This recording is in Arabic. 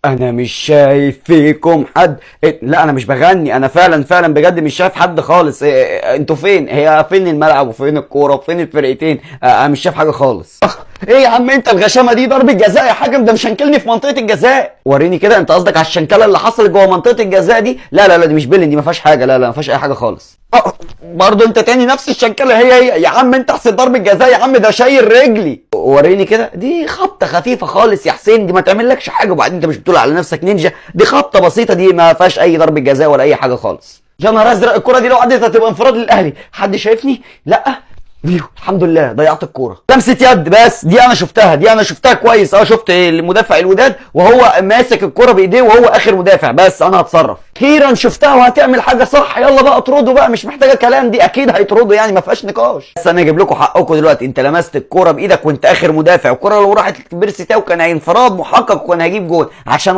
انا مش شايف فيكم حد. لا انا مش بغني، انا فعلا بجد مش شايف حد خالص. انتوا فين؟ هي فين الملعب وفين الكوره وفين الفرقتين؟ انا مش شايف حاجه خالص. ايه يا عم انت الغشامه دي؟ ضربه جزاء يا حاجم، ده مشنكلني في منطقه الجزاء. وريني كده، انت قصدك على الشنكله اللي حصلت جوه منطقه الجزاء دي؟ لا دي مش بيلين، دي ما فيهاش حاجه. لا ما فيهاش اي حاجه خالص. برضه انت تاني نفس الشنكله هي يا عم. انت احسن ضربه جزاء يا عم، ده شايل رجلي. وريني كده، دي خبطه خفيفه خالص يا حسين، دي ما تعملكش حاجه. وبعدين انت مش بتقول على نفسك نينجا؟ دي خبطه بسيطه، دي ما فيهاش اي ضربه جزاء ولا اي حاجه خالص. يا نهار ازرق، الكره دي لو عدت هتبقى انفراد للاهلي. حد شايفني؟ لا. الحمد لله ضيعت الكوره. لمسه يد بس، دي انا شفتها، دي انا شفتها كويس. شفت المدافع الوداد وهو ماسك الكوره بايديه وهو اخر مدافع، بس انا هتصرف. اخيرا شفتها وهتعمل حاجه صح. يلا بقى اطردوا بقى، مش محتاجه كلام، دي اكيد هيطردوا يعني، ما فيهاش نقاش. بس انا اجيب لكم حقكم دلوقتي. انت لمست الكوره بايدك وانت اخر مدافع، الكوره لو راحت بيرسي تاو كان هينفراد محقق وكان هيجيب جول، عشان